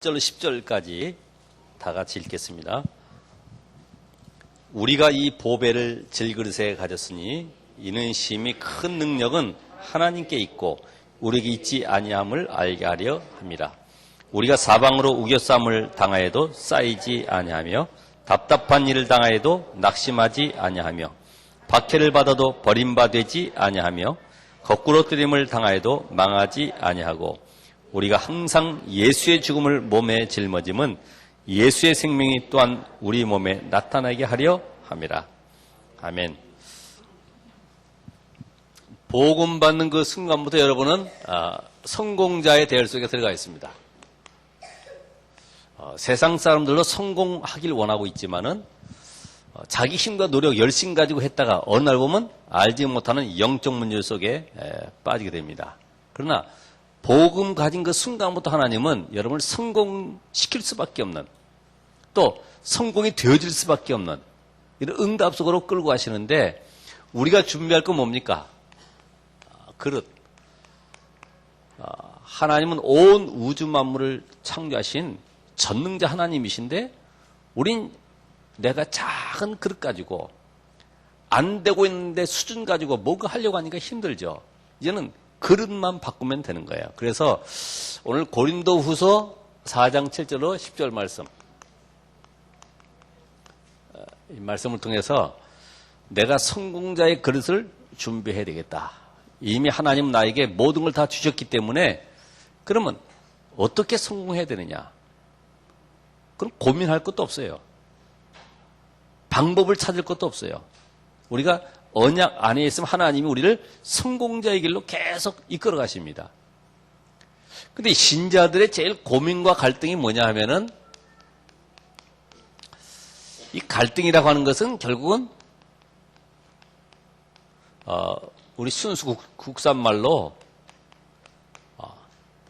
1절 10절까지 다 같이 읽겠습니다. 우리가 이 보배를 질그릇에 가졌으니 이는 심히 큰 능력은 하나님께 있고 우리에게 있지 아니함을 알게 하려 함이라. 우리가 사방으로 우겨쌈을 당하여도 쌓이지 아니하며 답답한 일을 당하여도 낙심하지 아니하며 박해를 받아도 버림받지 아니하며 거꾸로 뜨림을 당하여도 망하지 아니하고 우리가 항상 예수의 죽음을 몸에 짊어짐은 예수의 생명이 또한 우리 몸에 나타나게 하려 함이라. 아멘. 복음 받는 그 순간부터 여러분은 성공자의 대열 속에 들어가 있습니다. 세상 사람들도 성공하길 원하고 있지만은 자기 힘과 노력, 열심 가지고 했다가 어느 날 보면 알지 못하는 영적 문제 속에 빠지게 됩니다. 그러나 복음 가진 그 순간부터 하나님은 여러분을 성공시킬 수밖에 없는, 또 성공이 되어질 수밖에 없는 이런 응답 속으로 끌고 가시는데, 우리가 준비할 건 뭡니까? 그릇. 하나님은 온 우주 만물을 창조하신 전능자 하나님이신데, 우린 내가 작은 그릇 가지고 안 되고 있는데 수준 가지고 뭔가 하려고 하니까 힘들죠. 이제는 그릇만 바꾸면 되는 거예요. 그래서 오늘 고린도후서 4장 7절로 10절 말씀, 이 말씀을 통해서 내가 성공자의 그릇을 준비해야 되겠다. 이미 하나님 나에게 모든 걸 다 주셨기 때문에 그러면 어떻게 성공해야 되느냐? 그럼 고민할 것도 없어요. 방법을 찾을 것도 없어요. 우리가 언약 안에 있으면 하나님이 우리를 성공자의 길로 계속 이끌어 가십니다. 근데 신자들의 제일 고민과 갈등이 뭐냐 하면은, 이 갈등이라고 하는 것은 결국은 우리 순수 국산말로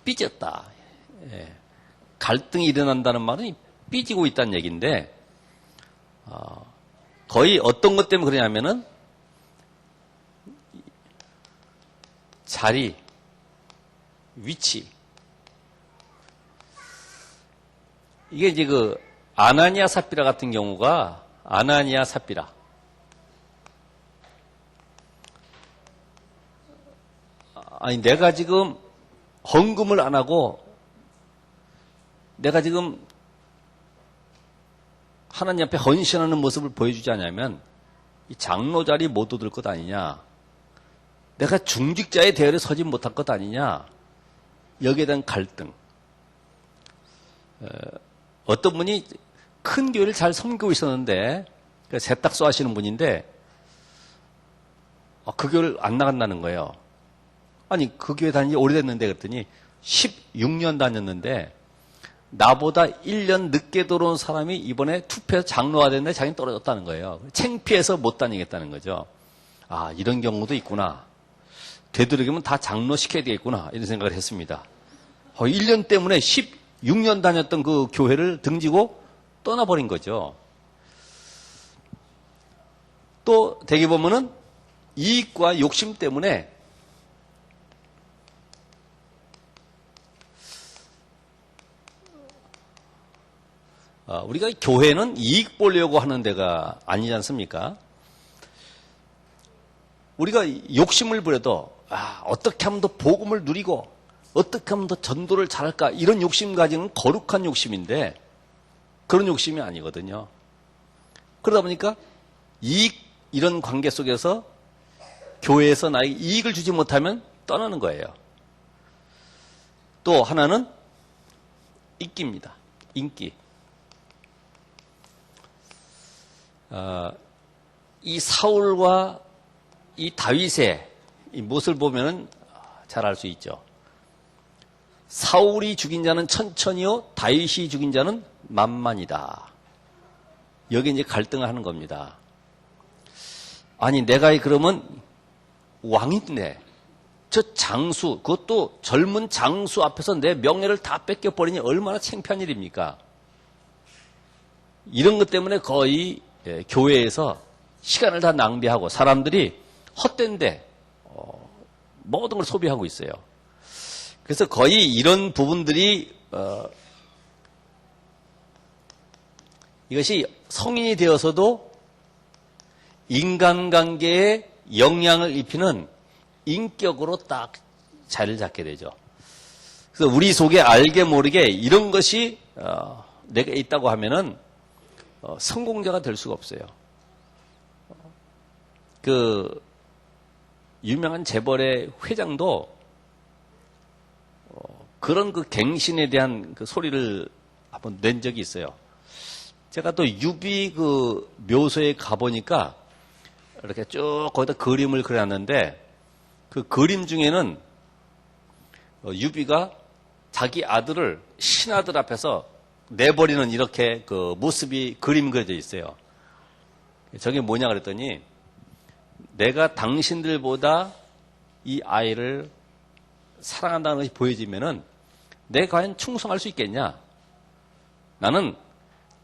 삐졌다. 갈등이 일어난다는 말은 삐지고 있다는 얘기인데, 거의 어떤 것 때문에 그러냐면은 자리, 위치. 이게 이제 그 아나니아 삽비라 같은 경우가, 아나니아 삽비라, 아니 내가 지금 헌금을 안 하고 내가 지금 하나님 앞에 헌신하는 모습을 보여주지 않으면 이 장로 자리 못 얻을 것 아니냐, 내가 중직자의 대열에 서지 못할 것 아니냐, 여기에 대한 갈등. 어떤 분이 큰 교회를 잘 섬기고 있었는데, 세탁소 하시는 분인데 그 교회를 안 나간다는 거예요. 아니 그 교회 다닌 지 오래됐는데, 그랬더니 16년 다녔는데 나보다 1년 늦게 들어온 사람이 이번에 투표해서 장로가 됐는데 자기는 떨어졌다는 거예요. 창피해서 못 다니겠다는 거죠. 아, 이런 경우도 있구나. 되도록이면 다 장로 시켜야 되겠구나, 이런 생각을 했습니다. 1년 때문에 16년 다녔던 그 교회를 등지고 떠나버린 거죠. 또 대개 보면은 이익과 욕심 때문에 우리가 교회는 이익 보려고 하는 데가 아니지 않습니까? 우리가 욕심을 부려도 어떻게 하면 더 복음을 누리고 어떻게 하면 더 전도를 잘할까, 이런 욕심 가지는 거룩한 욕심인데 그런 욕심이 아니거든요. 그러다 보니까 이익, 이런 관계 속에서 교회에서 나에게 이익을 주지 못하면 떠나는 거예요. 또 하나는 인기입니다. 인기. 이 사울과 이 다윗의 이 모습을 보면 잘 알 수 있죠. 사울이 죽인 자는 천천히요, 다윗이 죽인 자는 만만이다. 여기 이제 갈등을 하는 겁니다. 아니 내가 그러면 왕인데 저 장수, 그것도 젊은 장수 앞에서 내 명예를 다 뺏겨버리니 얼마나 창피한 일입니까? 이런 것 때문에 거의 교회에서 시간을 다 낭비하고 사람들이 헛된데 모든 걸 소비하고 있어요. 그래서 거의 이런 부분들이 이것이 성인이 되어서도 인간관계에 영향을 입히는 인격으로 딱 자리를 잡게 되죠. 그래서 우리 속에 알게 모르게 이런 것이 내가 있다고 하면은 성공자가 될 수가 없어요. 그 유명한 재벌의 회장도 그런 그 갱신에 대한 그 소리를 한번 낸 적이 있어요. 제가 또 유비 그 묘소에 가보니까 이렇게 쭉 거기다 그림을 그려놨는데 그 그림 중에는 유비가 자기 아들을 신하들 앞에서 내버리는 이렇게 그 모습이 그림 그려져 있어요. 저게 뭐냐 그랬더니 내가 당신들보다 이 아이를 사랑한다는 것이 보여지면은 내가 과연 충성할 수 있겠냐? 나는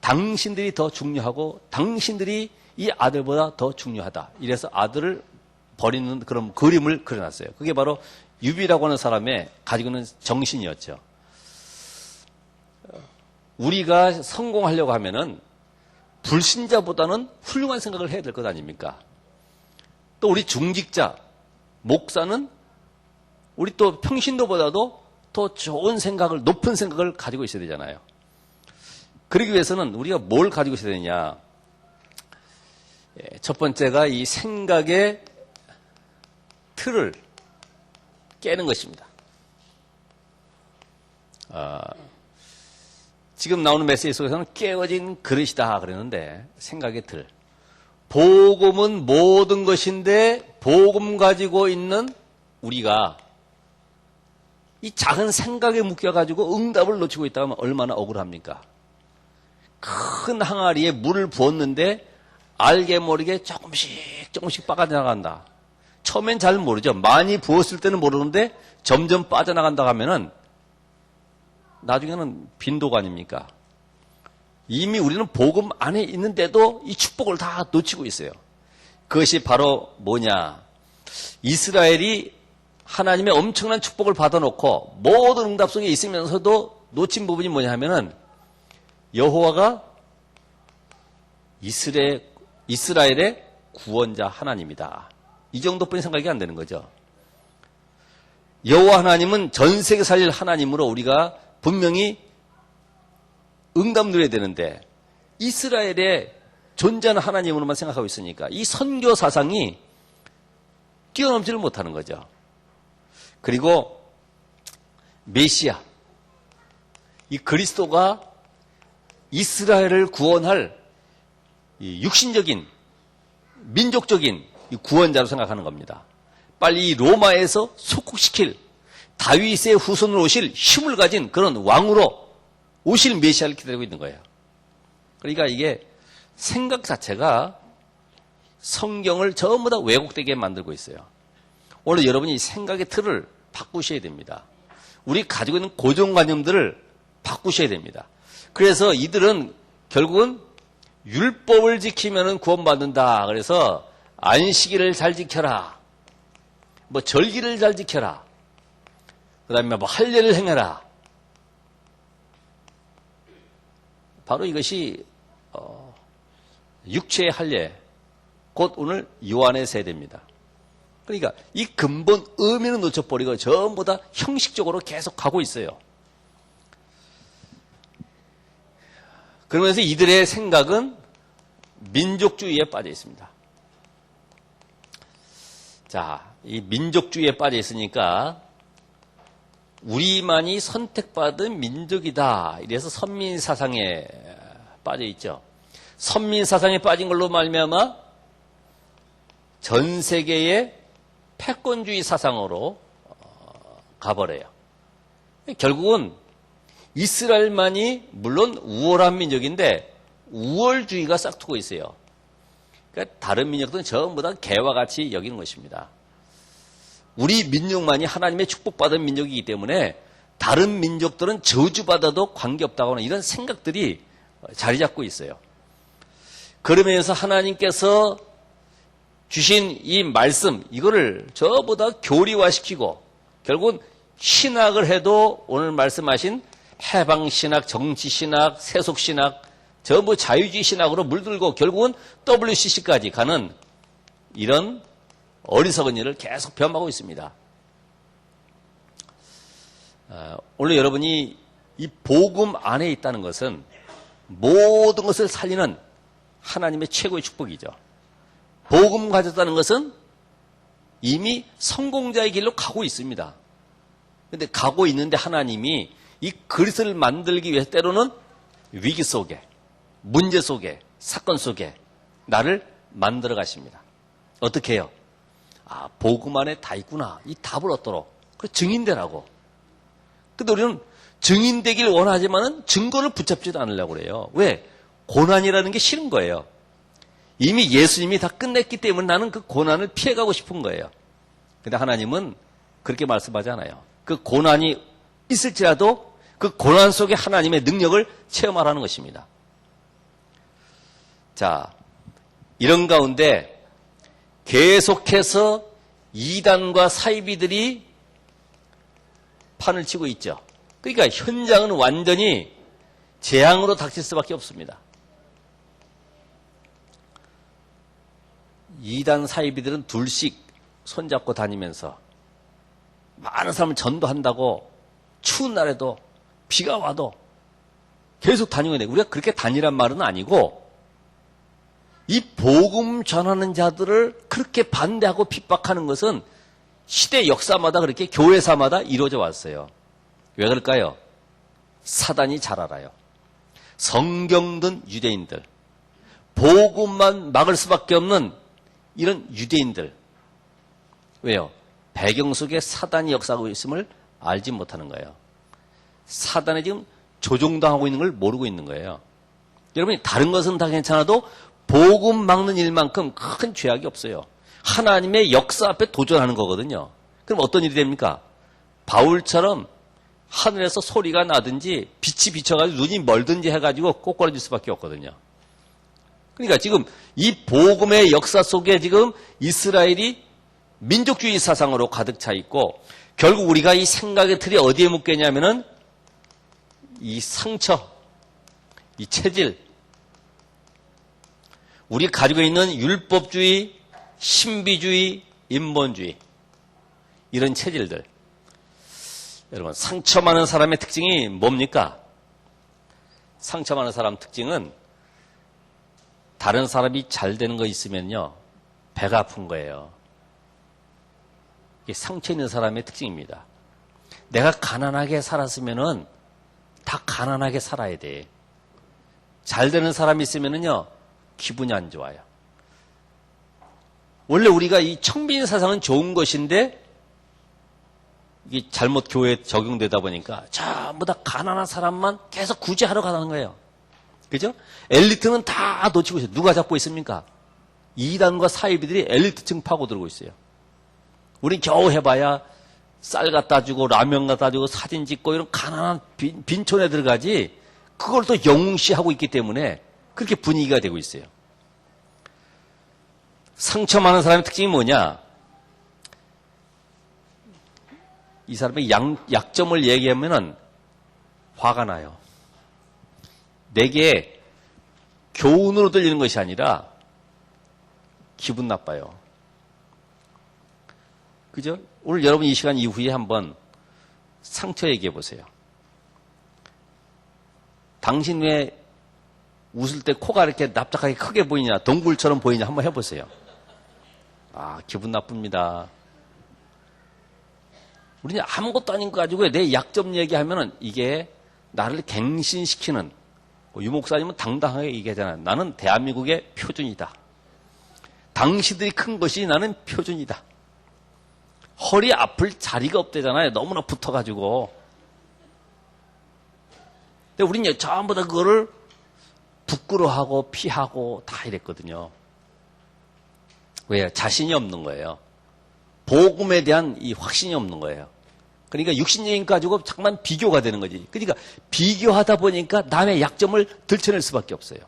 당신들이 더 중요하고 당신들이 이 아들보다 더 중요하다. 이래서 아들을 버리는 그런 그림을 그려놨어요. 그게 바로 유비라고 하는 사람의 가지고 있는 정신이었죠. 우리가 성공하려고 하면은 불신자보다는 훌륭한 생각을 해야 될 것 아닙니까? 또 우리 중직자, 목사는 우리 또 평신도보다도 더 좋은 생각을, 높은 생각을 가지고 있어야 되잖아요. 그러기 위해서는 우리가 뭘 가지고 있어야 되느냐. 첫 번째가 이 생각의 틀을 깨는 것입니다. 지금 나오는 메시지 속에서는 깨어진 그릇이다 그랬는데 생각의 틀. 복음은 모든 것인데 복음 가지고 있는 우리가 이 작은 생각에 묶여가지고 응답을 놓치고 있다고 하면 얼마나 억울합니까? 큰 항아리에 물을 부었는데 알게 모르게 조금씩 빠져나간다. 처음엔 잘 모르죠. 많이 부었을 때는 모르는데 점점 빠져나간다고 하면은 나중에는 빈도가 아닙니까? 이미 우리는 복음 안에 있는데도 이 축복을 다 놓치고 있어요. 그것이 바로 뭐냐? 이스라엘이 하나님의 엄청난 축복을 받아놓고 모든 응답 속에 있으면서도 놓친 부분이 뭐냐 하면은 여호와가 이스라엘의 구원자 하나님이다. 이 정도뿐이 생각이 안 되는 거죠. 여호와 하나님은 전 세계 살릴 하나님으로 우리가 분명히 응답 누려야 되는데 이스라엘의 존재하는 하나님으로만 생각하고 있으니까 이 선교 사상이 뛰어넘지를 못하는 거죠. 그리고 메시아, 이 그리스도가 이스라엘을 구원할 이 육신적인 민족적인 이 구원자로 생각하는 겁니다. 빨리 이 로마에서 속국시킬 다윗의 후손으로 오실 힘을 가진 그런 왕으로 오실 메시아를 기다리고 있는 거예요. 그러니까 이게 생각 자체가 성경을 전부 다 왜곡되게 만들고 있어요. 오늘 여러분이 생각의 틀을 바꾸셔야 됩니다. 우리 가지고 있는 고정관념들을 바꾸셔야 됩니다. 그래서 이들은 결국은 율법을 지키면 구원받는다. 그래서 안식일을 잘 지켜라. 뭐 절기를 잘 지켜라. 그 다음에 뭐 할례를 행해라. 바로 이것이 육체의 할례, 곧 오늘 요한의 세대입니다. 그러니까 이 근본 의미는 놓쳐버리고 전부 다 형식적으로 계속 가고 있어요. 그러면서 이들의 생각은 민족주의에 빠져 있습니다. 자, 이 민족주의에 빠져 있으니까 우리만이 선택받은 민족이다. 이래서 선민사상에 빠져 있죠. 선민사상에 빠진 걸로 말미암아 전 세계의 패권주의 사상으로 가버려요. 결국은 이스라엘만이 물론 우월한 민족인데 우월주의가 싹트고 있어요. 그러니까 다른 민족들은 전부 다 개와 같이 여기는 것입니다. 우리 민족만이 하나님의 축복받은 민족이기 때문에 다른 민족들은 저주받아도 관계없다고 하는 이런 생각들이 자리 잡고 있어요. 그러면서 하나님께서 주신 이 말씀, 이거를 저보다 교리화시키고 결국은 신학을 해도 오늘 말씀하신 해방신학, 정치신학, 세속신학 전부 자유주의 신학으로 물들고 결국은 WCC까지 가는 이런 어리석은 일을 계속 변하고 있습니다. 오늘 여러분이 이 복음 안에 있다는 것은 모든 것을 살리는 하나님의 최고의 축복이죠. 복음 가졌다는 것은 이미 성공자의 길로 가고 있습니다. 그런데 가고 있는데 하나님이 이 그리스도를 만들기 위해서 때로는 위기 속에, 문제 속에, 사건 속에 나를 만들어 가십니다. 어떻게 해요? 아, 복음 안에 다 있구나. 이 답을 얻도록. 그 증인되라고. 근데 우리는 증인되길 원하지만은 증거를 붙잡지도 않으려고 그래요. 왜? 고난이라는 게 싫은 거예요. 이미 예수님이 다 끝냈기 때문에 나는 그 고난을 피해가고 싶은 거예요. 근데 하나님은 그렇게 말씀하지 않아요. 그 고난이 있을지라도 그 고난 속에 하나님의 능력을 체험하라는 것입니다. 자, 이런 가운데 계속해서 이단과 사이비들이 판을 치고 있죠. 그러니까 현장은 완전히 재앙으로 닥칠 수밖에 없습니다. 이단 사이비들은 둘씩 손잡고 다니면서 많은 사람을 전도한다고 추운 날에도 비가 와도 계속 다니고 있는데 우리가 그렇게 다니란 말은 아니고 이 복음 전하는 자들을 그렇게 반대하고 핍박하는 것은 시대 역사마다 그렇게 교회사마다 이루어져 왔어요. 왜 그럴까요? 사단이 잘 알아요. 성경든 유대인들, 복음만 막을 수밖에 없는 이런 유대인들. 왜요? 배경 속에 사단이 역사하고 있음을 알지 못하는 거예요. 사단이 지금 조종당하고 있는 걸 모르고 있는 거예요. 여러분이 다른 것은 다 괜찮아도 복음 막는 일만큼 큰 죄악이 없어요. 하나님의 역사 앞에 도전하는 거거든요. 그럼 어떤 일이 됩니까? 바울처럼 하늘에서 소리가 나든지 빛이 비쳐가지고 눈이 멀든지 해가지고 꼬꾸라질 수밖에 없거든요. 그러니까 지금 이 복음의 역사 속에 지금 이스라엘이 민족주의 사상으로 가득 차 있고 결국 우리가 이 생각의 틀이 어디에 묶였냐면은 이 상처, 이 체질, 우리 가지고 있는 율법주의, 신비주의, 인본주의 이런 체질들. 여러분 상처 많은 사람의 특징이 뭡니까? 상처 많은 사람 특징은 다른 사람이 잘 되는 거 있으면요 배가 아픈 거예요. 이게 상처 있는 사람의 특징입니다. 내가 가난하게 살았으면은 다 가난하게 살아야 돼. 잘 되는 사람이 있으면은요 기분이 안 좋아요. 원래 우리가 이 청빈 사상은 좋은 것인데 이게 잘못 교회에 적용되다 보니까 전부 다 가난한 사람만 계속 구제하러 가는 거예요. 그죠? 엘리트는 다 놓치고 있어요. 누가 잡고 있습니까? 이단과 사이비들이 엘리트층 파고들고 있어요. 우린 겨우 해봐야 쌀 갖다 주고 라면 갖다 주고 사진 찍고 이런 가난한 빈촌에 들어가지 그걸 또 영웅시하고 있기 때문에 그렇게 분위기가 되고 있어요. 상처 많은 사람의 특징이 뭐냐? 이 사람의 약점을 얘기하면은 화가 나요. 내게 교훈으로 들리는 것이 아니라 기분 나빠요. 그죠? 오늘 여러분 이 시간 이후에 한번 상처 얘기해 보세요. 당신 왜 웃을 때 코가 이렇게 납작하게 크게 보이냐, 동굴처럼 보이냐 한번 해보세요. 아, 기분 나쁩니다. 우리는 아무것도 아닌 거 가지고 내 약점 얘기하면은 이게 나를 갱신시키는, 유 목사님은 당당하게 얘기하잖아요. 나는 대한민국의 표준이다. 당신들이 큰 것이 나는 표준이다. 허리 아플 자리가 없대잖아요. 너무나 붙어가지고. 근데 우리는 전부 다 그거를 부끄러워하고 피하고 다 이랬거든요. 왜요? 자신이 없는 거예요. 복음에 대한 이 확신이 없는 거예요. 그러니까 육신적인 가지고 잠깐 비교가 되는 거지. 그러니까 비교하다 보니까 남의 약점을 들춰낼 수밖에 없어요.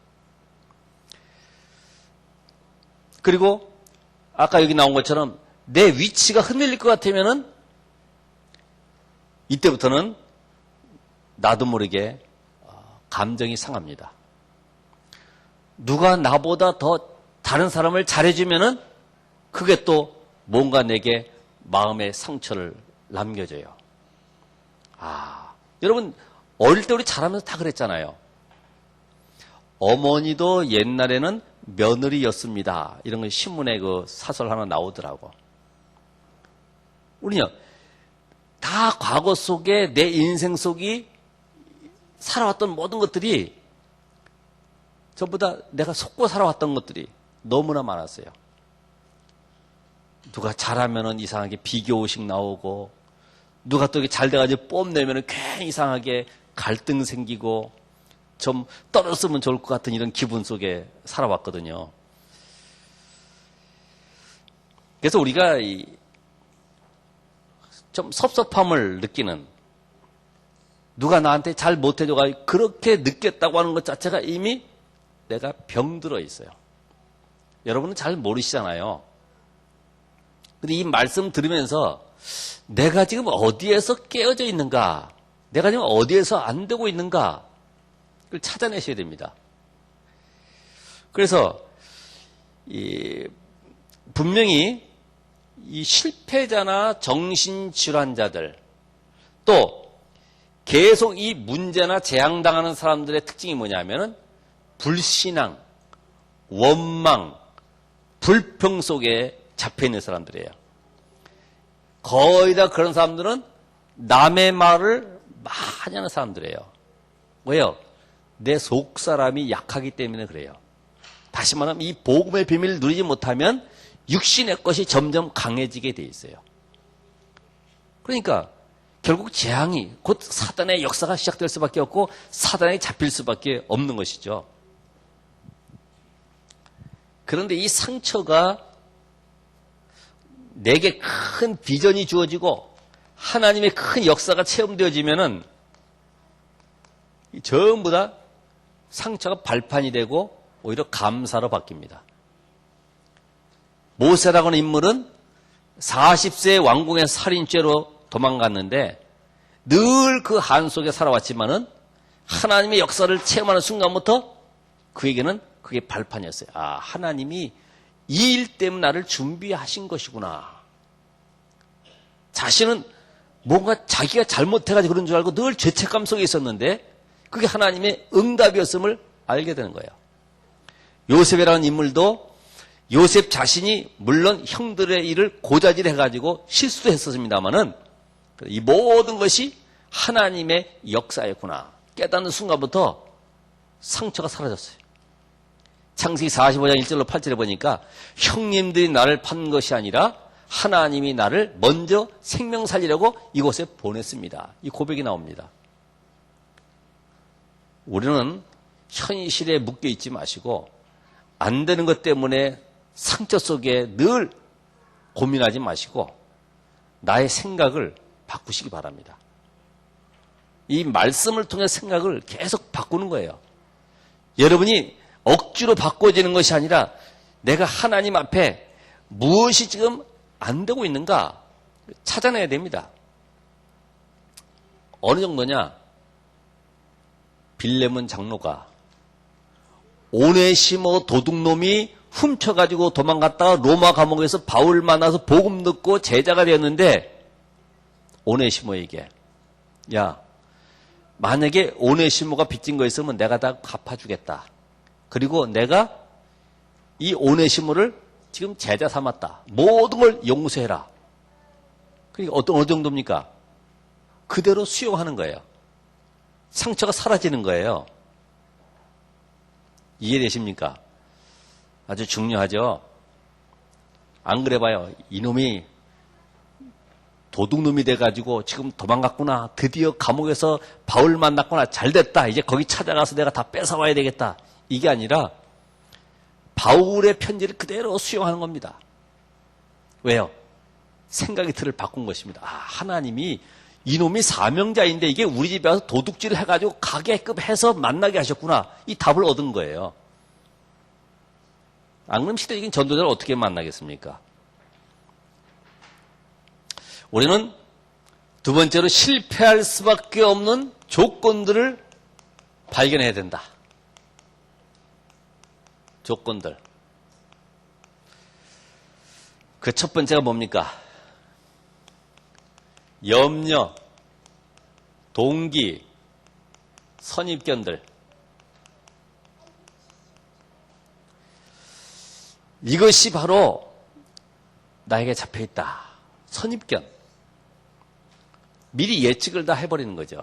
그리고 아까 여기 나온 것처럼 내 위치가 흔들릴 것 같으면은 이때부터는 나도 모르게 감정이 상합니다. 누가 나보다 더 다른 사람을 잘해주면은 그게 또 뭔가 내게 마음의 상처를 남겨줘요. 여러분, 어릴 때 우리 자라면서 다 그랬잖아요. 어머니도 옛날에는 며느리였습니다. 이런 거 신문에 그 사설 하나 나오더라고. 우리요, 다 과거 속에 내 인생 속이 살아왔던 모든 것들이 전부 다 내가 속고 살아왔던 것들이 너무나 많았어요. 누가 잘하면은 이상하게 비교의식 나오고, 누가 또 잘 돼가지고 뽐내면은 괜히 이상하게 갈등 생기고, 좀 떨어졌으면 좋을 것 같은 이런 기분 속에 살아왔거든요. 그래서 우리가 좀 섭섭함을 느끼는, 누가 나한테 잘 못해줘가지고 그렇게 느꼈다고 하는 것 자체가 이미 내가 병들어 있어요. 여러분은 잘 모르시잖아요. 근데 이 말씀 들으면서 내가 지금 어디에서 깨어져 있는가, 내가 지금 어디에서 안 되고 있는가, 그걸 찾아내셔야 됩니다. 그래서 분명히 이 실패자나 정신질환자들, 또 계속 이 문제나 재앙당하는 사람들의 특징이 뭐냐면은 불신앙, 원망, 불평 속에 잡혀있는 사람들이에요. 거의 다 그런 사람들은 남의 말을 많이 하는 사람들이에요. 왜요? 내 속사람이 약하기 때문에 그래요. 다시 말하면 이 복음의 비밀을 누리지 못하면 육신의 것이 점점 강해지게 돼 있어요. 그러니까 결국 재앙이 곧 사단의 역사가 시작될 수밖에 없고 사단에 잡힐 수밖에 없는 것이죠. 그런데 이 상처가 내게 큰 비전이 주어지고 하나님의 큰 역사가 체험되어지면은 전부 다 상처가 발판이 되고 오히려 감사로 바뀝니다. 모세라고 하는 인물은 40세의 왕궁의 살인죄로 도망갔는데 늘 그 한 속에 살아왔지만은 하나님의 역사를 체험하는 순간부터 그에게는 그게 발판이었어요. 하나님이 이 일 때문에 나를 준비하신 것이구나. 자신은 뭔가 자기가 잘못해가지고 그런 줄 알고 늘 죄책감 속에 있었는데 그게 하나님의 응답이었음을 알게 되는 거예요. 요셉이라는 인물도 요셉 자신이 물론 형들의 일을 고자질해가지고 실수도 했었습니다마는 이 모든 것이 하나님의 역사였구나 깨닫는 순간부터 상처가 사라졌어요. 창세기 45장 1절로 8절에 보니까 형님들이 나를 판 것이 아니라 하나님이 나를 먼저 생명 살리려고 이곳에 보냈습니다. 이 고백이 나옵니다. 우리는 현실에 묶여 있지 마시고 안 되는 것 때문에 상처 속에 늘 고민하지 마시고 나의 생각을 바꾸시기 바랍니다. 이 말씀을 통해 생각을 계속 바꾸는 거예요. 여러분이 억지로 바꿔지는 것이 아니라 내가 하나님 앞에 무엇이 지금 안 되고 있는가 찾아내야 됩니다. 어느 정도냐? 빌레몬 장로가 오네시모 도둑놈이 훔쳐가지고 도망갔다가 로마 감옥에서 바울 만나서 복음 듣고 제자가 되었는데 오네시모에게 야 만약에 오네시모가 빚진 거 있으면 내가 다 갚아주겠다. 그리고 내가 이 오네시모를 지금 제자 삼았다. 모든 걸 용서해라. 그러니까 어느 정도입니까? 그대로 수용하는 거예요. 상처가 사라지는 거예요. 이해되십니까? 아주 중요하죠. 안 그래 봐요. 이놈이 도둑놈이 돼가지고 지금 도망갔구나. 드디어 감옥에서 바울 만났구나. 잘됐다. 이제 거기 찾아가서 내가 다 뺏어와야 되겠다. 이게 아니라 바울의 편지를 그대로 수용하는 겁니다. 왜요? 생각의 틀을 바꾼 것입니다. 하나님이 이놈이 사명자인데 이게 우리 집에 와서 도둑질을 해가지고 가게끔 해서 만나게 하셨구나. 이 답을 얻은 거예요. 안 그럼 시대적인 전도자를 어떻게 만나겠습니까? 우리는 두 번째로 실패할 수밖에 없는 조건들을 발견해야 된다. 조건들. 그 첫 번째가 뭡니까? 염려, 동기, 선입견들. 이것이 바로 나에게 잡혀있다. 선입견. 미리 예측을 다 해버리는 거죠.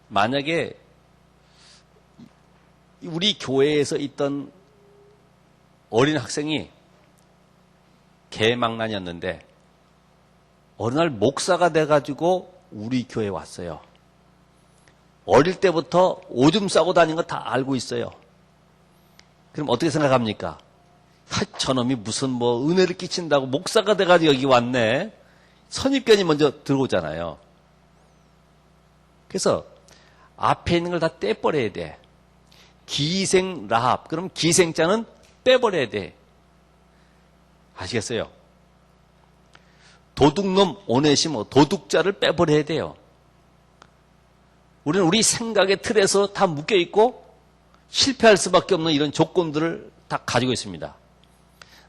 만약에 우리 교회에서 있던 어린 학생이 개망난이었는데 어느 날 목사가 돼가지고 우리 교회에 왔어요. 어릴 때부터 오줌 싸고 다니는 거 다 알고 있어요. 그럼 어떻게 생각합니까? 저놈이 무슨 뭐 은혜를 끼친다고 목사가 돼가지고 여기 왔네. 선입견이 먼저 들어오잖아요. 그래서 앞에 있는 걸 다 떼버려야 돼. 기생 라합. 그럼 기생자는 빼버려야 돼. 아시겠어요? 도둑놈 오네시모, 도둑자를 빼버려야 돼요. 우리는 우리 생각의 틀에서 다 묶여있고 실패할 수밖에 없는 이런 조건들을 다 가지고 있습니다.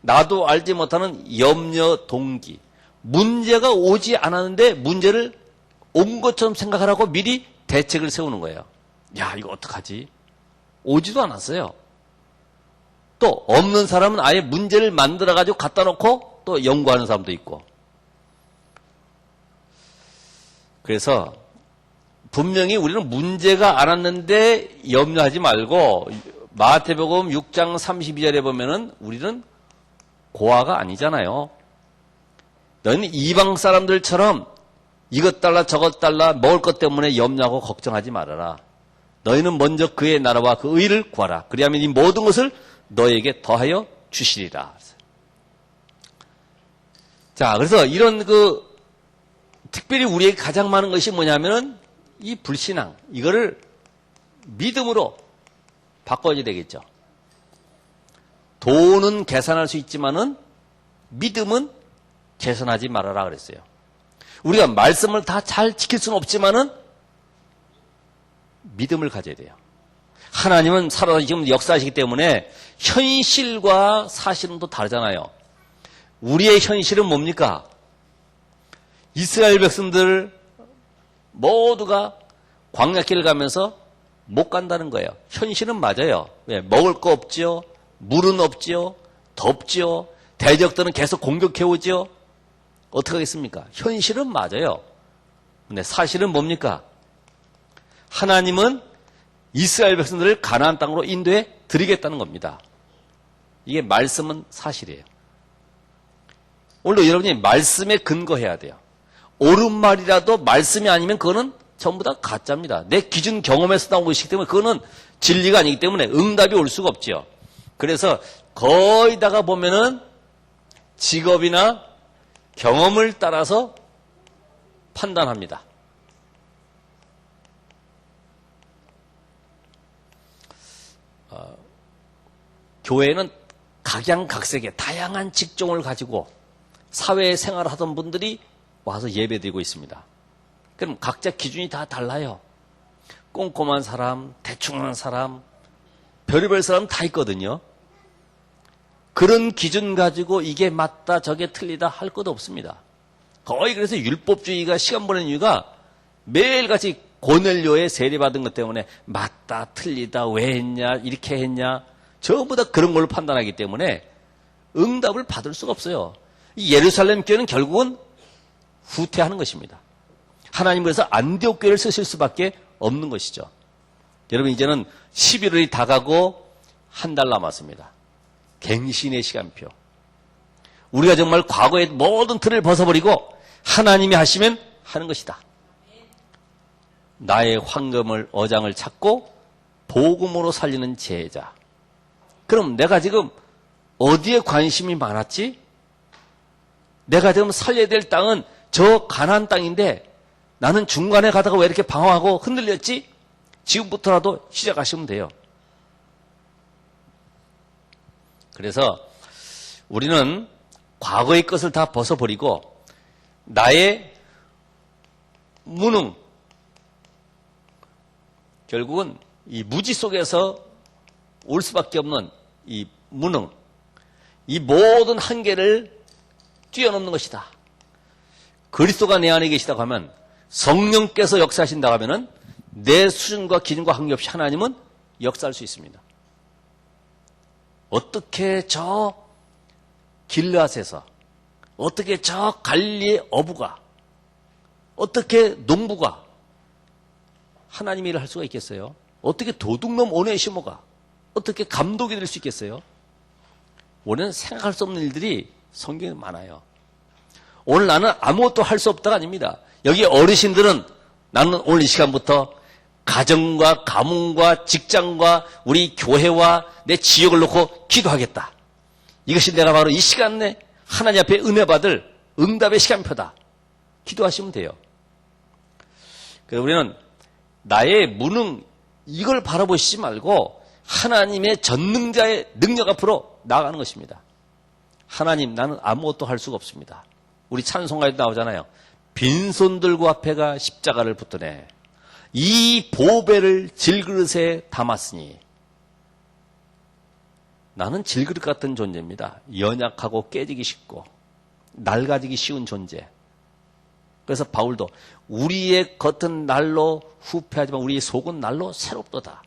나도 알지 못하는 염려, 동기. 문제가 오지 않았는데 문제를 온 것처럼 생각하라고 미리 대책을 세우는 거예요. 야, 이거 어떡하지? 오지도 않았어요. 또 없는 사람은 아예 문제를 만들어가지고 갖다 놓고 또 연구하는 사람도 있고. 그래서 분명히 우리는 문제가 안 왔는데 염려하지 말고 마태복음 6장 32절에 보면은 우리는 고아가 아니잖아요. 너희는 이방 사람들처럼 이것 달라 저것 달라 먹을 것 때문에 염려하고 걱정하지 말아라. 너희는 먼저 그의 나라와 그 의를 구하라. 그리하면 이 모든 것을 너에게 더하여 주시리라. 자, 그래서 이런 특별히 우리에게 가장 많은 것이 뭐냐면은 이 불신앙. 이거를 믿음으로 바꿔야 되겠죠. 돈은 계산할 수 있지만은 믿음은 계산하지 말아라 그랬어요. 우리가 말씀을 다 잘 지킬 수는 없지만은 믿음을 가져야 돼요. 하나님은 살아서 지금 역사하시기 때문에 현실과 사실은 또 다르잖아요. 우리의 현실은 뭡니까? 이스라엘 백성들 모두가 광야길을 가면서 못 간다는 거예요. 현실은 맞아요. 왜? 먹을 거 없죠. 물은 없죠. 덥죠. 대적들은 계속 공격해오죠. 어떻게 하겠습니까? 현실은 맞아요. 근데 사실은 뭡니까? 하나님은 이스라엘 백성들을 가나안 땅으로 인도해 드리겠다는 겁니다. 이게 말씀은 사실이에요. 오늘도 여러분이 말씀에 근거해야 돼요. 옳은 말이라도 말씀이 아니면 그거는 전부 다 가짜입니다. 내 기준 경험에서 나온 것이기 때문에 그거는 진리가 아니기 때문에 응답이 올 수가 없죠. 그래서 거의 다가 보면은 직업이나 경험을 따라서 판단합니다. 교회는 각양각색의 다양한 직종을 가지고 사회생활을 하던 분들이 와서 예배드리고 있습니다. 그럼 각자 기준이 다 달라요. 꼼꼼한 사람, 대충 하는 사람, 별의별 사람 다 있거든요. 그런 기준 가지고 이게 맞다 저게 틀리다 할 것도 없습니다. 거의 그래서 율법주의가 시간 보내는 이유가 매일같이 고넬료에 세례받은 것 때문에 맞다 틀리다 왜 했냐 이렇게 했냐 전부 다 그런 걸로 판단하기 때문에 응답을 받을 수가 없어요. 이 예루살렘 교회는 결국은 후퇴하는 것입니다. 하나님 그래서 안디옥 교회를 쓰실 수밖에 없는 것이죠. 여러분 이제는 11월이 다가고 한 달 남았습니다. 갱신의 시간표. 우리가 정말 과거의 모든 틀을 벗어버리고 하나님이 하시면 하는 것이다. 나의 황금을 어장을 찾고 복음으로 살리는 제자. 그럼 내가 지금 어디에 관심이 많았지? 내가 지금 살려야 될 땅은 저 가나안 땅인데 나는 중간에 가다가 왜 이렇게 방황하고 흔들렸지? 지금부터라도 시작하시면 돼요. 그래서 우리는 과거의 것을 다 벗어버리고 나의 무능, 결국은 이 무지 속에서 올 수밖에 없는 이 무능, 이 모든 한계를 뛰어넘는 것이다. 그리스도가 내 안에 계시다고 하면, 성령께서 역사하신다고 하면은 내 수준과 기준과 관계없이 하나님은 역사할 수 있습니다. 어떻게 저 길르앗에서, 어떻게 저 갈리의 어부가, 어떻게 농부가 하나님의 일을 할 수가 있겠어요? 어떻게 도둑놈 오네시모가 어떻게 감독이 될 수 있겠어요? 우리는 생각할 수 없는 일들이 성경에 많아요. 오늘 나는 아무것도 할 수 없다가 아닙니다. 여기 어르신들은 나는 오늘 이 시간부터 가정과 가문과 직장과 우리 교회와 내 지역을 놓고 기도하겠다. 이것이 내가 바로 이 시간 내 하나님 앞에 은혜 받을 응답의 시간표다. 기도하시면 돼요. 그래서 우리는 나의 무능 이걸 바라보시지 말고 하나님의 전능자의 능력 앞으로 나아가는 것입니다. 하나님, 나는 아무것도 할 수가 없습니다. 우리 찬송가에도 나오잖아요. 빈손 들고 앞에가 십자가를 붙드네. 이 보배를 질그릇에 담았으니. 나는 질그릇 같은 존재입니다. 연약하고 깨지기 쉽고 낡아지기 쉬운 존재. 그래서 바울도 우리의 겉은 날로 후패하지만 우리의 속은 날로 새롭도다.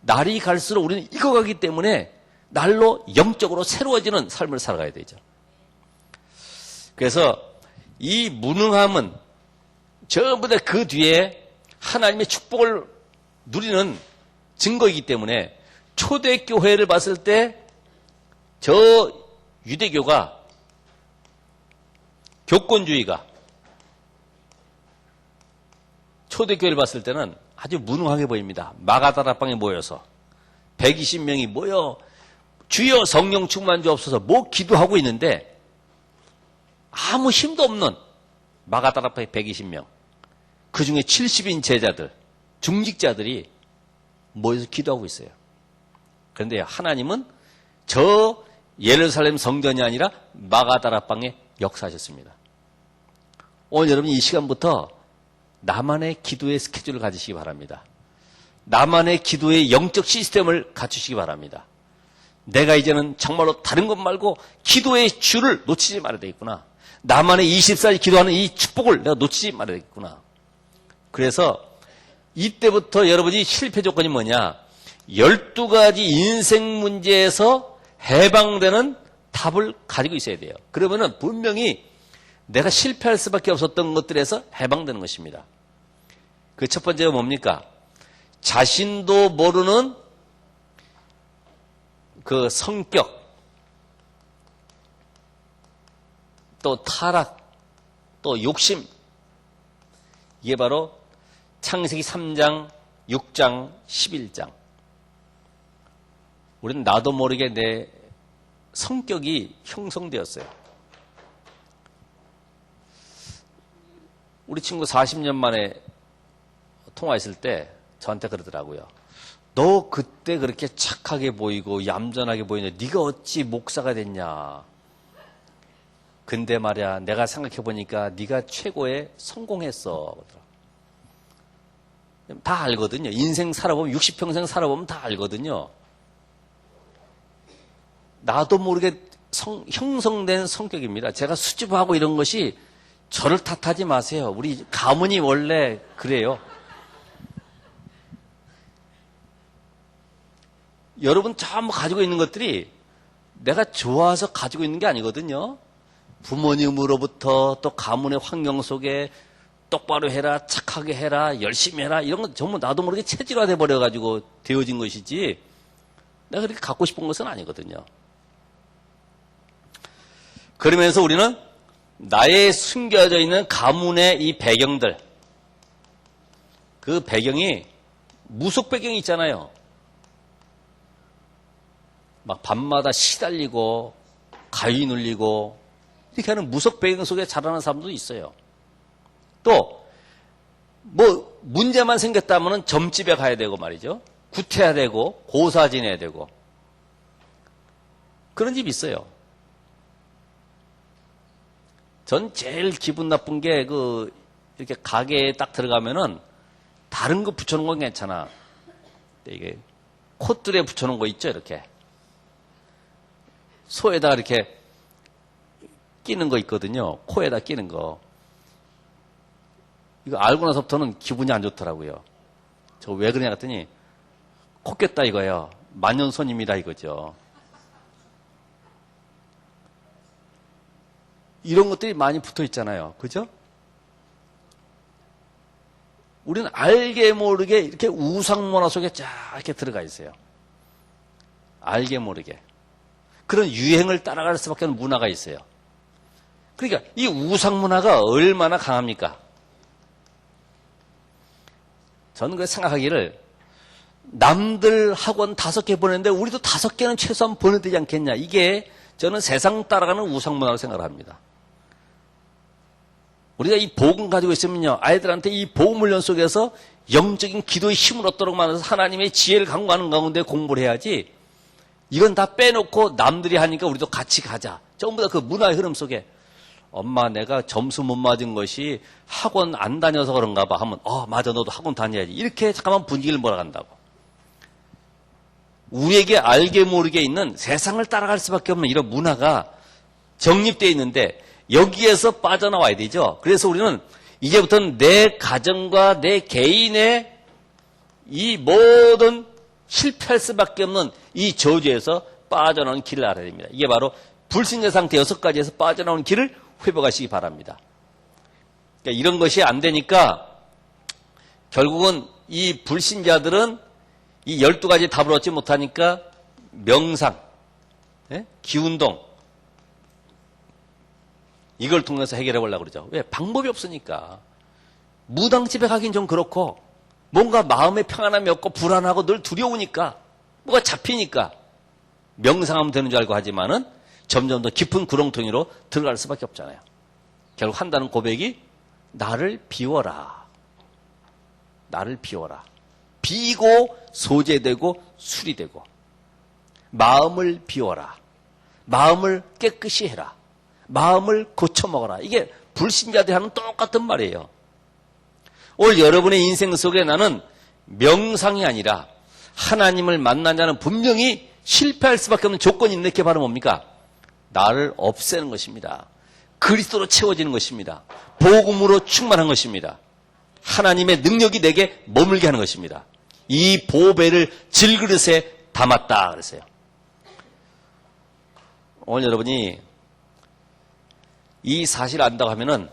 날이 갈수록 우리는 익어가기 때문에 날로 영적으로 새로워지는 삶을 살아가야 되죠. 그래서 이 무능함은 전부 다 그 뒤에 하나님의 축복을 누리는 증거이기 때문에 초대교회를 봤을 때 저 유대교가 교권주의가 초대교회를 봤을 때는 아주 무능하게 보입니다. 마가다락방에 모여서 120명이 모여 주여 성령 충만 주옵소서 뭐 기도하고 있는데 아무 힘도 없는 마가다락방에 120명 그 중에 70인 제자들 중직자들이 모여서 기도하고 있어요. 그런데 하나님은 저 예루살렘 성전이 아니라 마가다락방에 역사하셨습니다. 오늘 여러분 이 시간부터 나만의 기도의 스케줄을 가지시기 바랍니다. 나만의 기도의 영적 시스템을 갖추시기 바랍니다. 내가 이제는 정말로 다른 것 말고 기도의 줄을 놓치지 말아야 되겠구나. 나만의 24일 기도하는 이 축복을 내가 놓치지 말아야 되겠구나. 그래서 이때부터 여러분이 실패 조건이 뭐냐? 12가지 인생 문제에서 해방되는 답을 가지고 있어야 돼요. 그러면은 분명히 내가 실패할 수밖에 없었던 것들에서 해방되는 것입니다. 그 첫 번째가 뭡니까? 자신도 모르는 그 성격, 또 타락, 또 욕심. 이게 바로 창세기 3장, 6장, 11장. 우리는 나도 모르게 내 성격이 형성되었어요. 우리 친구 40년 만에 통화했을 때 저한테 그러더라고요. 너 그때 그렇게 착하게 보이고 얌전하게 보이는데 네가 어찌 목사가 됐냐. 근데 말이야 내가 생각해보니까 네가 최고의 성공했어. 다 알거든요. 인생 살아보면 60평생 살아보면 다 알거든요. 나도 모르게 형성된 성격입니다. 제가 수줍어하고 이런 것이 저를 탓하지 마세요. 우리 가문이 원래 그래요. 여러분 전부 가지고 있는 것들이 내가 좋아서 가지고 있는 게 아니거든요. 부모님으로부터 또 가문의 환경 속에 똑바로 해라, 착하게 해라, 열심히 해라 이런 건 전부 나도 모르게 체질화돼 버려가지고 되어진 것이지 내가 그렇게 갖고 싶은 것은 아니거든요. 그러면서 우리는 나의 숨겨져 있는 가문의 이 배경들, 그 배경이 무속 배경이 있잖아요. 막 밤마다 시달리고 가위 눌리고 이렇게 하는 무속 배경 속에 자라는 사람도 있어요. 또 뭐 문제만 생겼다면 점집에 가야 되고 말이죠. 구태야 되고 고사 지내야 되고 그런 집 있어요. 전 제일 기분 나쁜 게 이렇게 가게에 딱 들어가면은 다른 거 붙여놓은 건 괜찮아. 이게 콧줄에 붙여놓은 거 있죠, 이렇게. 소에다가 이렇게 끼는 거 있거든요. 코에다 끼는 거. 이거 알고 나서부터는 기분이 안 좋더라고요. 저 왜 그러냐 했더니 코 꼈다 이거예요. 만년손입니다 이거죠. 이런 것들이 많이 붙어 있잖아요. 그죠? 우리는 알게 모르게 이렇게 우상문화 속에 쫙 이렇게 들어가 있어요. 알게 모르게. 그런 유행을 따라갈 수밖에 없는 문화가 있어요. 그러니까 이 우상문화가 얼마나 강합니까? 저는 그 생각하기를 남들 학원 5개 보냈는데 우리도 5개는 최소한 보내야 되지 않겠냐. 이게 저는 세상 따라가는 우상문화라고 생각을 합니다. 우리가 이 복음 가지고 있으면요, 아이들한테 이 복음 훈련 속에서 영적인 기도의 힘을 얻도록 만들어서 하나님의 지혜를 강구하는 가운데 공부를 해야지, 이건 다 빼놓고 남들이 하니까 우리도 같이 가자. 전부 다 그 문화의 흐름 속에 엄마 내가 점수 못 맞은 것이 학원 안 다녀서 그런가 봐 하면 맞아 너도 학원 다녀야지. 이렇게 잠깐만 분위기를 몰아간다고. 우리에게 알게 모르게 있는 세상을 따라갈 수밖에 없는 이런 문화가 정립되어 있는데 여기에서 빠져나와야 되죠. 그래서 우리는 이제부터는 내 가정과 내 개인의 이 모든 실패할 수밖에 없는 이 저주에서 빠져나오는 길을 알아야 됩니다. 이게 바로 불신자 상태 6가지에서 빠져나오는 길을 회복하시기 바랍니다. 그러니까 이런 것이 안 되니까 결국은 이 불신자들은 이 12가지 답을 얻지 못하니까 명상, 기운동 이걸 통해서 해결해 보려고 그러죠. 왜? 방법이 없으니까. 무당집에 가긴 좀 그렇고 뭔가 마음의 평안함이 없고 불안하고 늘 두려우니까 뭐가 잡히니까 명상하면 되는 줄 알고 하지만은 점점 더 깊은 구렁텅이로 들어갈 수밖에 없잖아요. 결국 한다는 고백이 나를 비워라. 나를 비워라. 비고 소재되고 수리되고 마음을 비워라. 마음을 깨끗이 해라. 마음을 고쳐먹어라. 이게 불신자들이 하는 똑같은 말이에요. 오늘 여러분의 인생 속에 나는 명상이 아니라 하나님을 만난 자는 분명히 실패할 수밖에 없는 조건이 있는 게 바로 뭡니까? 나를 없애는 것입니다. 그리스도로 채워지는 것입니다. 복음으로 충만한 것입니다. 하나님의 능력이 내게 머물게 하는 것입니다. 이 보배를 질그릇에 담았다 그랬어요. 오늘 여러분이 이 사실을 안다고 하면은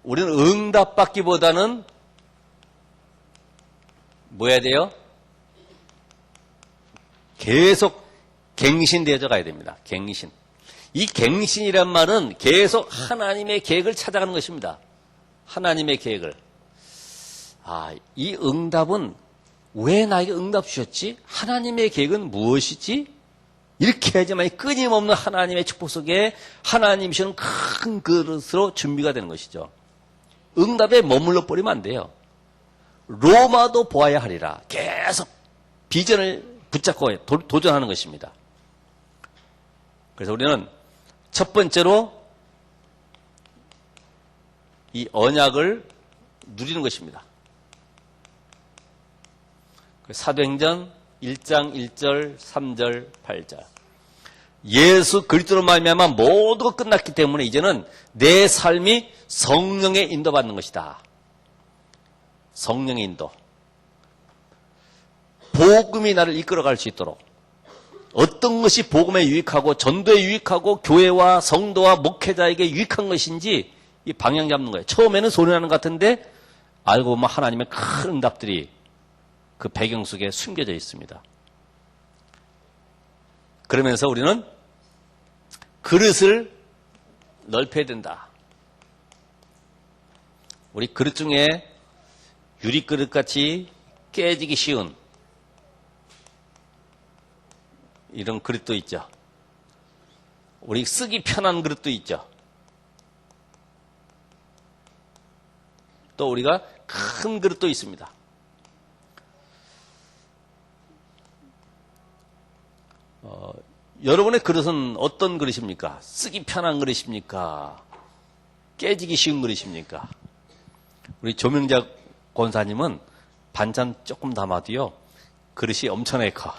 우리는 응답받기보다는 뭐 해야 돼요? 계속 갱신되어져 가야 됩니다. 갱신. 이 갱신이란 말은 계속 하나님의 계획을 찾아가는 것입니다. 하나님의 계획을. 이 응답은 왜 나에게 응답 주셨지? 하나님의 계획은 무엇이지? 이렇게 해야지만 끊임없는 하나님의 축복 속에 하나님이 주는 큰 그릇으로 준비가 되는 것이죠. 응답에 머물러 버리면 안 돼요. 로마도 보아야 하리라. 계속 비전을 붙잡고 도전하는 것입니다. 그래서 우리는 첫 번째로 이 언약을 누리는 것입니다. 사도행전 1장 1절, 3절, 8절. 예수 그리스도로 말미암아 모두가 끝났기 때문에 이제는 내 삶이 성령의 인도받는 것이다. 성령의 인도. 복음이 나를 이끌어갈 수 있도록 어떤 것이 복음에 유익하고 전도에 유익하고 교회와 성도와 목회자에게 유익한 것인지 이 방향 잡는 거예요. 처음에는 소리나는 것 같은데 알고 보면 하나님의 큰 응답들이 그 배경 속에 숨겨져 있습니다. 그러면서 우리는 그릇을 넓혀야 된다. 우리 그릇 중에 유리그릇같이 깨지기 쉬운 이런 그릇도 있죠. 우리 쓰기 편한 그릇도 있죠. 또 우리가 큰 그릇도 있습니다. 여러분의 그릇은 어떤 그릇입니까? 쓰기 편한 그릇입니까? 깨지기 쉬운 그릇입니까? 우리 조명작 권사님은 반찬 조금 담아도요, 그릇이 엄청나게 커.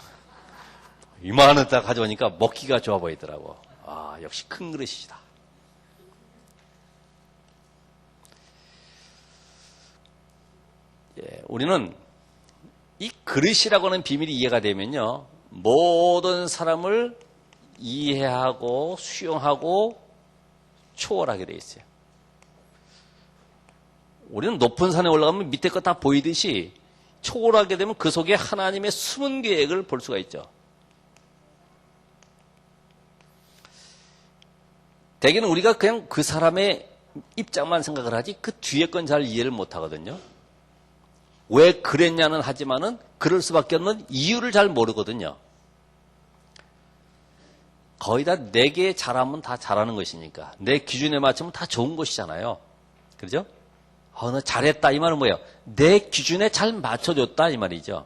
이만한 딱 가져오니까 먹기가 좋아 보이더라고. 아, 역시 큰 그릇이다. 예, 우리는 이 그릇이라고 하는 비밀이 이해가 되면요, 모든 사람을 이해하고 수용하고 초월하게 돼 있어요. 우리는 높은 산에 올라가면 밑에 거 다 보이듯이 초월하게 되면 그 속에 하나님의 숨은 계획을 볼 수가 있죠. 대개는 우리가 그냥 그 사람의 입장만 생각을 하지 그 뒤에 건 잘 이해를 못 하거든요. 왜 그랬냐는 하지만은 그럴 수밖에 없는 이유를 잘 모르거든요. 거의 다 내게 잘하면 다 잘하는 것이니까. 내 기준에 맞추면 다 좋은 것이잖아요. 그렇죠? 너 잘했다 이 말은 뭐예요? 내 기준에 잘 맞춰줬다 이 말이죠.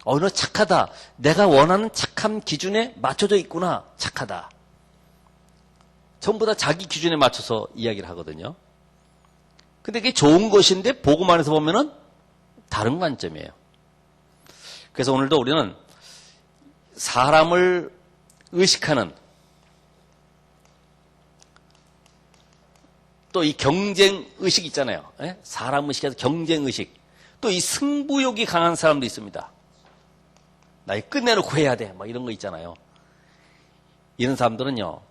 너 착하다. 내가 원하는 착한 기준에 맞춰져 있구나. 착하다. 전부 다 자기 기준에 맞춰서 이야기를 하거든요. 근데 그게 좋은 것인데 보고만 해서 보면은 다른 관점이에요. 그래서 오늘도 우리는 사람을 의식하는 또 이 경쟁의식 있잖아요. 예? 사람 의식에서 경쟁의식. 또 이 승부욕이 강한 사람도 있습니다. 나 끝내놓고 해야 돼. 막 이런 거 있잖아요. 이런 사람들은요,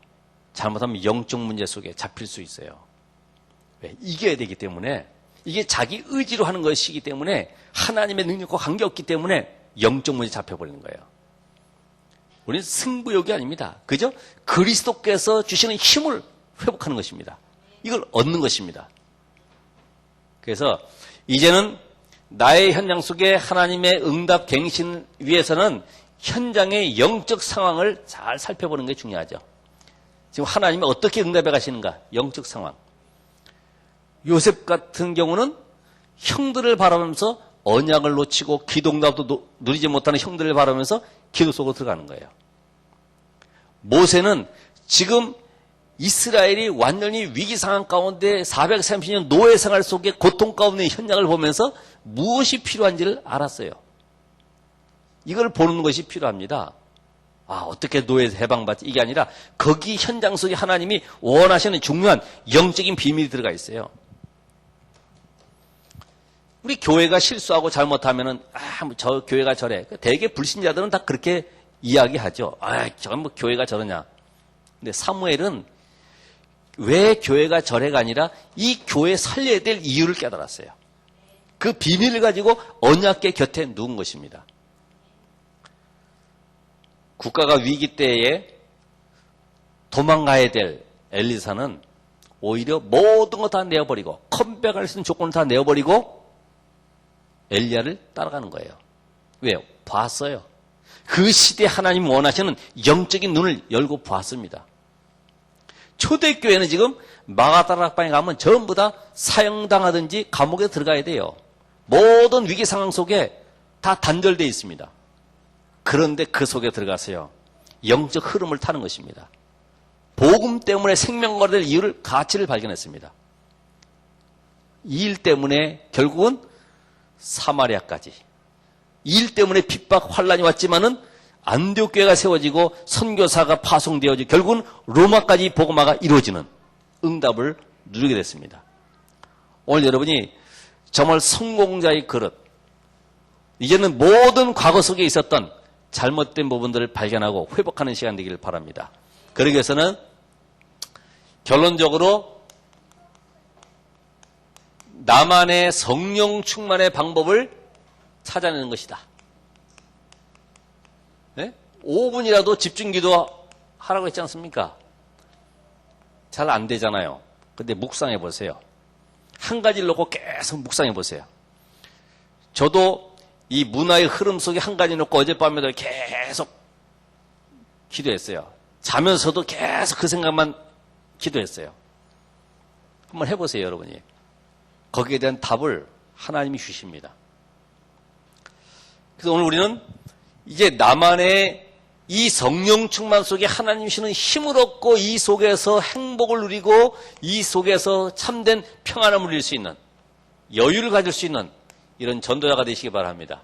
잘못하면 영적 문제 속에 잡힐 수 있어요. 왜? 이겨야 되기 때문에, 이게 자기 의지로 하는 것이기 때문에 하나님의 능력과 관계없기 때문에 영적 문제 잡혀버리는 거예요. 우리는 승부욕이 아닙니다. 그죠? 그리스도께서 주시는 힘을 회복하는 것입니다. 이걸 얻는 것입니다. 그래서 이제는 나의 현장 속에 하나님의 응답 갱신 위해서는 현장의 영적 상황을 잘 살펴보는 게 중요하죠. 지금 하나님이 어떻게 응답해 가시는가? 영적 상황. 요셉 같은 경우는 형들을 바라보면서 언약을 놓치고 기도응답도 누리지 못하는 형들을 바라보면서 기도 속으로 들어가는 거예요. 모세는 지금 이스라엘이 완전히 위기 상황 가운데 430년 노예 생활 속에 고통 가운데 현장을 보면서 무엇이 필요한지를 알았어요. 이걸 보는 것이 필요합니다. 어떻게 노예에서 해방받지? 이게 아니라 거기 현장 속에 하나님이 원하시는 중요한 영적인 비밀이 들어가 있어요. 우리 교회가 실수하고 잘못하면은 저 교회가 저래. 대개 불신자들은 다 그렇게 이야기하죠. 저건 뭐 교회가 저러냐. 근데 사무엘은 왜 교회가 저래가 아니라 이 교회 살려야 될 이유를 깨달았어요. 그 비밀을 가지고 언약궤 곁에 누운 것입니다. 국가가 위기 때에 도망가야 될 엘리사는 오히려 모든 거 다 내어버리고 컴백할 수 있는 조건을 다 내어버리고 엘리야를 따라가는 거예요. 왜요? 봤어요. 그 시대에 하나님 원하시는 영적인 눈을 열고 봤습니다. 초대교회는 지금 마가다락방에 가면 전부 다 사형당하든지 감옥에 들어가야 돼요. 모든 위기 상황 속에 다 단절되어 있습니다. 그런데 그 속에 들어가서요, 영적 흐름을 타는 것입니다. 복음 때문에 생명과 될 이유를, 가치를 발견했습니다. 이 일 때문에 결국은 사마리아까지, 이 일 때문에 핍박 환란이 왔지만은 안디옥교회가 세워지고 선교사가 파송되어지고 결국은 로마까지 복음화가 이루어지는 응답을 누리게 됐습니다. 오늘 여러분이 정말 성공자의 그릇, 이제는 모든 과거 속에 있었던 잘못된 부분들을 발견하고 회복하는 시간 되기를 바랍니다. 그러기 위해서는 결론적으로 나만의 성령 충만의 방법을 찾아내는 것이다. 네? 5분이라도 집중기도 하라고 했지 않습니까? 잘 안 되잖아요. 근데 묵상해 보세요. 한 가지를 놓고 계속 묵상해 보세요. 저도 이 문화의 흐름 속에 한 가지 놓고 어젯밤에도 계속 기도했어요. 자면서도 계속 그 생각만 기도했어요. 한번 해보세요, 여러분이. 거기에 대한 답을 하나님이 주십니다. 그래서 오늘 우리는 이제 나만의 이 성령 충만 속에 하나님 주시는 힘을 얻고 이 속에서 행복을 누리고 이 속에서 참된 평안을 누릴 수 있는, 여유를 가질 수 있는 이런 전도자가 되시기 바랍니다.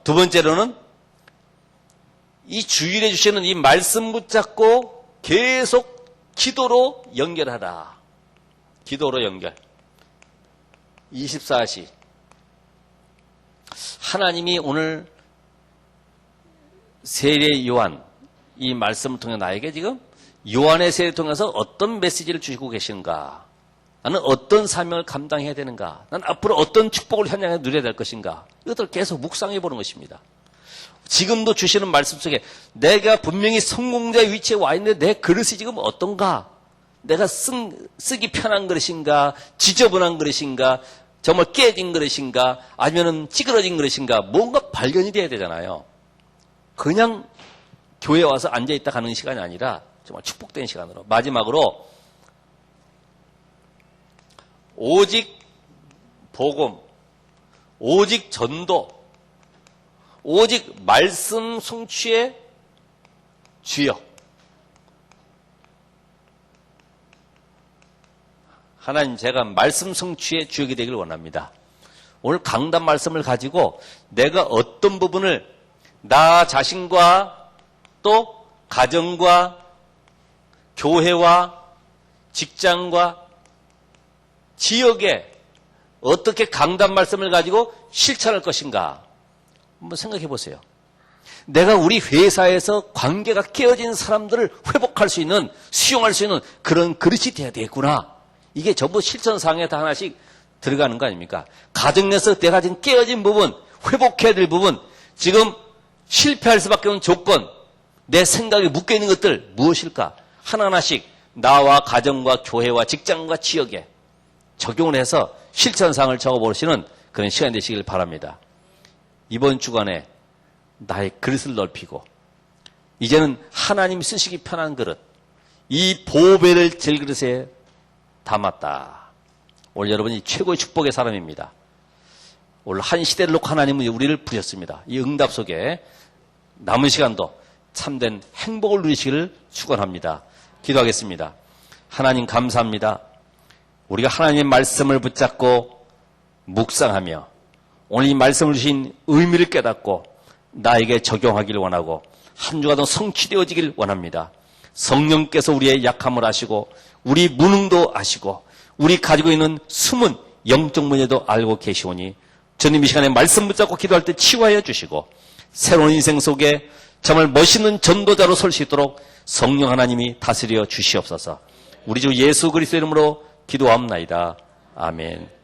두 번째로는 이 주일에 주시는 이 말씀 붙잡고 계속 기도로 연결하라. 기도로 연결. 24시. 하나님이 오늘 세례 요한 이 말씀을 통해 나에게 지금 요한의 세례를 통해서 어떤 메시지를 주시고 계신가? 나는 어떤 사명을 감당해야 되는가? 난 앞으로 어떤 축복을 현장에 누려야 될 것인가? 이것들을 계속 묵상해 보는 것입니다. 지금도 주시는 말씀 속에 내가 분명히 성공자의 위치에 와 있는데 내 그릇이 지금 어떤가? 내가 쓰기 편한 그릇인가? 지저분한 그릇인가? 정말 깨진 그릇인가? 아니면 찌그러진 그릇인가? 뭔가 발견이 돼야 되잖아요. 그냥 교회에 와서 앉아있다 가는 시간이 아니라 정말 축복된 시간으로. 마지막으로 오직 복음, 오직 전도, 오직 말씀 성취의 주여. 하나님, 제가 말씀 성취의 주역이 되길 원합니다. 오늘 강단 말씀을 가지고 내가 어떤 부분을 나 자신과 또 가정과 교회와 직장과 지역에 어떻게 강단 말씀을 가지고 실천할 것인가 한번 생각해 보세요. 내가 우리 회사에서 관계가 깨어진 사람들을 회복할 수 있는, 수용할 수 있는 그런 그릇이 돼야 되겠구나. 이게 전부 실천사항에 다 하나씩 들어가는 거 아닙니까? 가정 내에서 내가 지금 깨어진 부분, 회복해야 될 부분, 지금 실패할 수밖에 없는 조건, 내 생각에 묶여있는 것들 무엇일까? 하나하나씩 나와 가정과 교회와 직장과 지역에 적용을 해서 실천사항을 적어보시는 그런 시간이 되시길 바랍니다. 이번 주간에 나의 그릇을 넓히고 이제는 하나님이 쓰시기 편한 그릇, 이 보배를 질그릇에 담았다. 오늘 여러분이 최고의 축복의 사람입니다. 오늘 한 시대를 놓고 하나님은 우리를 부르셨습니다. 이 응답 속에 남은 시간도 참된 행복을 누리시기를 축원합니다. 기도하겠습니다. 하나님 감사합니다. 우리가 하나님의 말씀을 붙잡고 묵상하며 오늘 이 말씀을 주신 의미를 깨닫고 나에게 적용하기를 원하고 한 주가 더 성취되어지길 원합니다. 성령께서 우리의 약함을 아시고 우리 무능도 아시고 우리 가지고 있는 숨은 영적 문제도 알고 계시오니 주님 이 시간에 말씀 붙잡고 기도할 때 치유하여 주시고 새로운 인생 속에 정말 멋있는 전도자로 설 수 있도록 성령 하나님이 다스려 주시옵소서. 우리 주 예수 그리스도 이름으로 기도합나이다. 아멘.